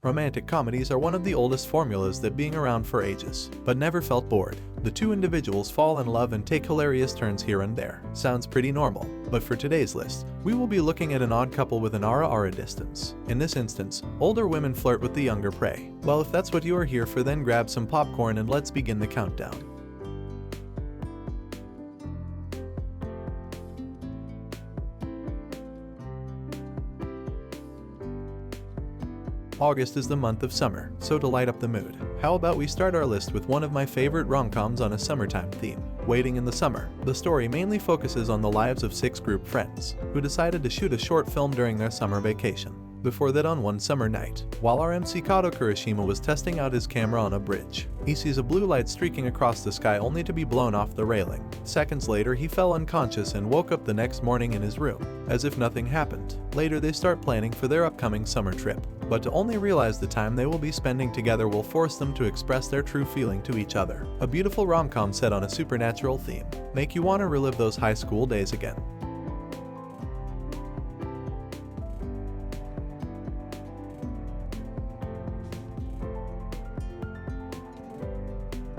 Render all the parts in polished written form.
Romantic comedies are one of the oldest formulas that being around for ages, but never felt bored. The two individuals fall in love and take hilarious turns here and there. Sounds pretty normal. But for today's list, we will be looking at an odd couple with an ara distance. In this instance, older women flirt with the younger prey. Well, if that's what you are here for, then grab some popcorn and let's begin the countdown. August is the month of summer, so to light up the mood, how about we start our list with one of my favorite rom-coms on a summertime theme, Waiting in the Summer. The story mainly focuses on the lives of 6 group friends who decided to shoot a short film during their summer vacation. Before that, on one summer night, while our MC Kato Kurashima was testing out his camera on a bridge, he sees a blue light streaking across the sky only to be blown off the railing. Seconds later, he fell unconscious and woke up the next morning in his room, as if nothing happened. Later, they start planning for their upcoming summer trip, but to only realize the time they will be spending together will force them to express their true feeling to each other. A beautiful rom-com set on a supernatural theme, make you want to relive those high school days again.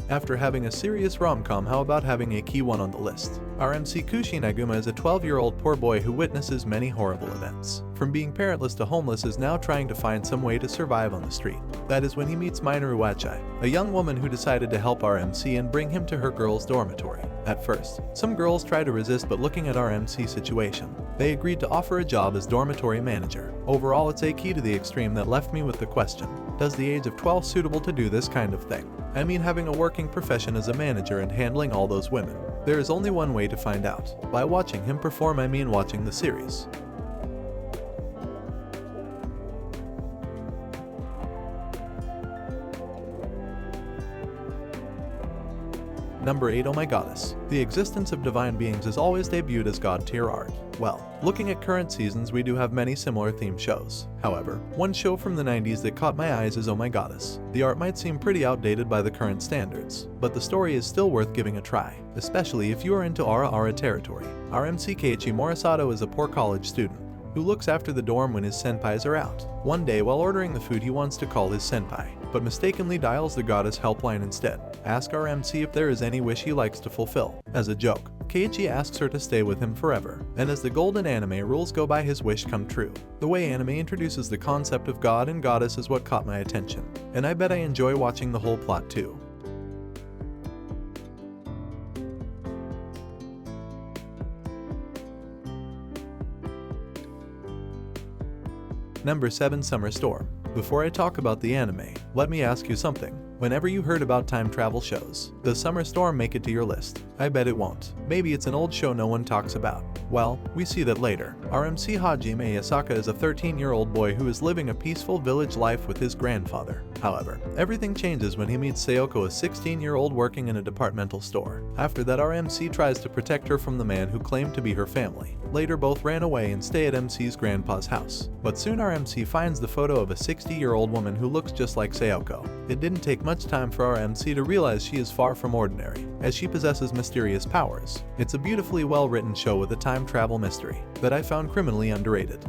After having a serious rom-com, how about having a key one on the list? Our MC Kushi Naguma is a 12-year-old poor boy who witnesses many horrible events. From being parentless to homeless, is now trying to find some way to survive on the street. That is when he meets Minoru Wachai, a young woman who decided to help our MC and bring him to her girls' dormitory. At first, some girls try to resist, but looking at our MC's situation, they agreed to offer a job as dormitory manager. Overall, it's a key to the extreme that left me with the question, does the age of 12 suitable to do this kind of thing? I mean, having a working profession as a manager and handling all those women. There is only one way to find out. By watching him perform, I mean watching the series. Number 8. Oh My Goddess. The existence of divine beings is always debuted as god-tier art. Well, looking at current seasons, we do have many similar themed shows. However, one show from the 90s that caught my eyes is Oh My Goddess. The art might seem pretty outdated by the current standards, but the story is still worth giving a try, especially if you are into ara territory. Our MC Keiichi Morisato is a poor college student who looks after the dorm when his senpais are out. One day, while ordering the food, he wants to call his senpai, but mistakenly dials the goddess helpline instead. Ask our MC if there is any wish he likes to fulfill. As a joke, Keiichi asks her to stay with him forever, and as the golden anime rules go by, his wish come true. The way anime introduces the concept of god and goddess is what caught my attention, and I bet I enjoy watching the whole plot too. Number 7. Summer Storm. Before I talk about the anime, let me ask you something. Whenever you heard about time travel shows, does Summer Storm make it to your list? I bet it won't. Maybe it's an old show no one talks about. Well, we see that later. Our MC Hajime Asaka is a 13-year-old boy who is living a peaceful village life with his grandfather. However, everything changes when he meets Sayoko, a 16-year-old working in a departmental store. After that, our MC tries to protect her from the man who claimed to be her family. Later, both ran away and stay at MC's grandpa's house. But soon our MC finds the photo of a 60-year-old woman who looks just like Sayoko. It didn't take much time for our MC to realize she is far from ordinary, as she possesses mysterious powers. It's a beautifully well-written show with a time travel mystery that I found criminally underrated.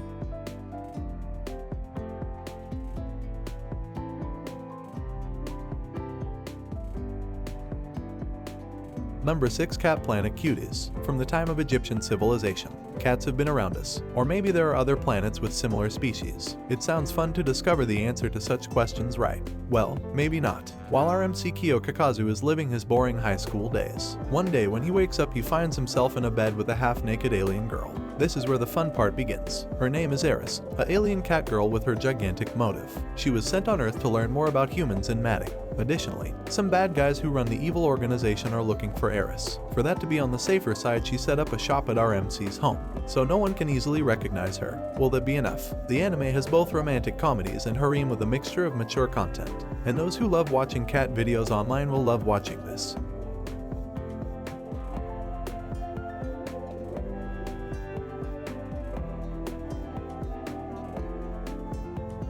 Number 6. Cat Planet Cuties. From the time of Egyptian civilization, cats have been around us. Or maybe there are other planets with similar species. It sounds fun to discover the answer to such questions, right? Well, maybe not. While our MC Kyo Kakazu is living his boring high school days, one day when he wakes up, he finds himself in a bed with a half-naked alien girl. This is where the fun part begins. Her name is Eris, an alien cat girl with her gigantic motive. She was sent on Earth to learn more about humans and matting. Additionally, some bad guys who run the evil organization are looking for Eris. For that to be on the safer side, she set up a shop at our MC's home, so no one can easily recognize her. Will that be enough? The anime has both romantic comedies and harem with a mixture of mature content, and those who love watching cat videos online will love watching this.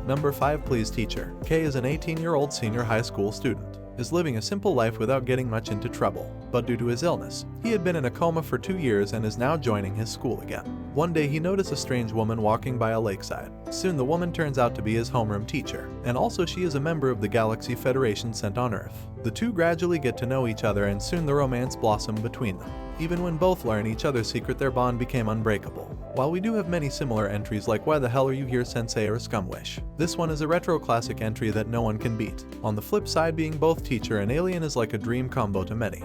Number 5. Please Teacher. Kei is an 18-year-old senior high school student, is living a simple life without getting much into trouble, but due to his illness, he had been in a coma for 2 years and is now joining his school again. One day he noticed a strange woman walking by a lakeside. Soon the woman turns out to be his homeroom teacher, and also she is a member of the Galaxy Federation sent on Earth. The two gradually get to know each other and soon the romance blossomed between them. Even when both learn each other's secret, their bond became unbreakable. While we do have many similar entries like Why the Hell Are You Here Sensei or Scumwish, this one is a retro classic entry that no one can beat. On the flip side, being both teacher and alien is like a dream combo to many.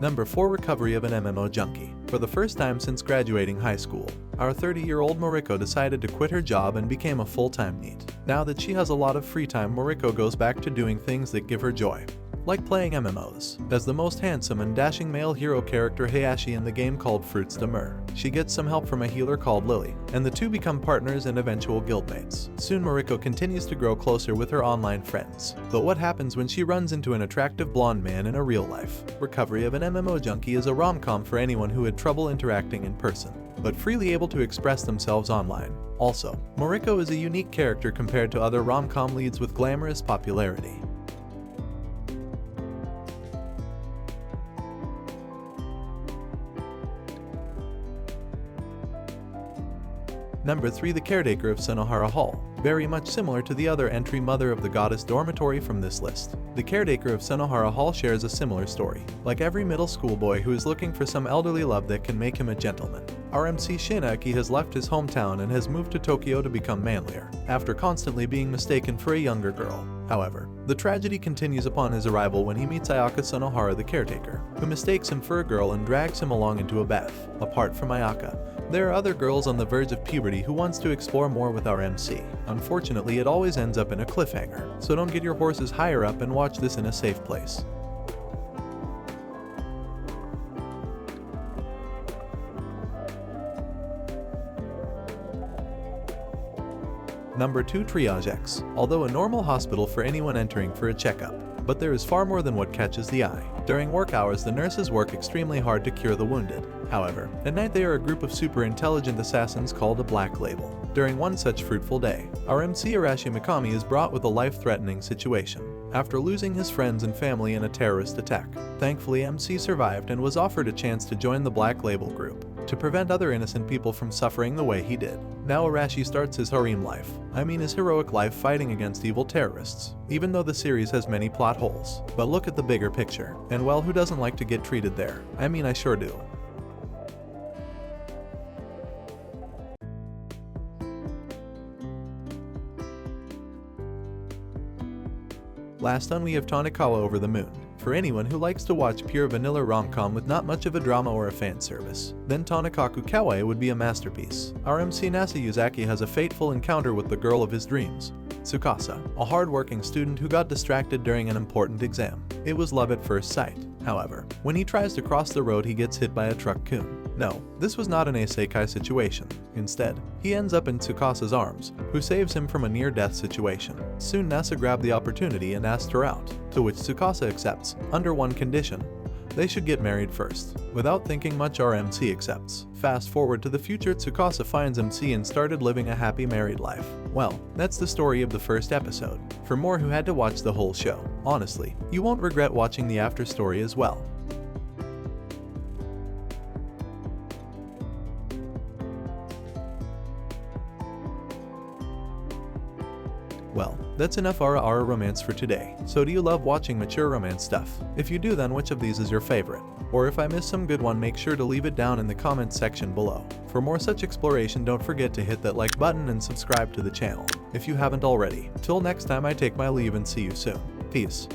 Number 4. Recovery of an MMO junkie. For the first time since graduating high school, our 30-year-old Moriko decided to quit her job and became a full-time NEET. Now that she has a lot of free time, Moriko goes back to doing things that give her joy, like playing MMOs. As the most handsome and dashing male hero character Hayashi in the game called Fruits de Mer, she gets some help from a healer called Lily, and the two become partners and eventual guildmates. Soon Moriko continues to grow closer with her online friends. But what happens when she runs into an attractive blonde man in a real life? Recovery of an MMO junkie is a rom-com for anyone who had trouble interacting in person, but freely able to express themselves online. Also, Moriko is a unique character compared to other rom-com leads with glamorous popularity. Number 3. The Caretaker of Sunohara Hall. Very much similar to the other entry, Mother of the Goddess Dormitory from this list, the Caretaker of Sunohara Hall shares a similar story. Like every middle school boy who is looking for some elderly love that can make him a gentleman, our MC Shinaki has left his hometown and has moved to Tokyo to become manlier, after constantly being mistaken for a younger girl. However, the tragedy continues upon his arrival when he meets Ayaka Sunohara, the caretaker, who mistakes him for a girl and drags him along into a bath. Apart from Ayaka, there are other girls on the verge of puberty who wants to explore more with our MC. Unfortunately, it always ends up in a cliffhanger, so don't get your horses higher up and watch this in a safe place. Number 2. Triage X. Although a normal hospital for anyone entering for a checkup, but there is far more than what catches the eye. During work hours, the nurses work extremely hard to cure the wounded. However, at night they are a group of super intelligent assassins called a Black Label. During one such fruitful day, our MC Arashi Mikami is brought with a life-threatening situation after losing his friends and family in a terrorist attack. Thankfully, MC survived and was offered a chance to join the Black Label group to prevent other innocent people from suffering the way he did. Now Arashi starts his harem life, his heroic life fighting against evil terrorists, even though the series has many plot holes. But look at the bigger picture, and well, who doesn't like to get treated there? I sure do. Last on we have Tonikawa Over the Moon. For anyone who likes to watch pure vanilla rom-com with not much of a drama or a fan service, then Tonikaku Kawaii would be a masterpiece. Our MC Nasa Yuzaki has a fateful encounter with the girl of his dreams, Tsukasa, a hard-working student who got distracted during an important exam. It was love at first sight. However, when he tries to cross the road, he gets hit by a truck-kun. No, this was not an isekai situation. Instead, he ends up in Tsukasa's arms, who saves him from a near-death situation. Soon Nasa grabbed the opportunity and asked her out, to which Tsukasa accepts, under one condition: they should get married first. Without thinking much, our MC accepts. Fast forward to the future, Tsukasa finds MC and started living a happy married life. Well, that's the story of the first episode. For more who had to watch the whole show, honestly, you won't regret watching the after story as well. Well, that's enough RR romance for today. So do you love watching mature romance stuff? If you do, then which of these is your favorite? Or if I missed some good one, make sure to leave it down in the comments section below. For more such exploration, don't forget to hit that like button and subscribe to the channel if you haven't already. Till next time, I take my leave and see you soon. Peace.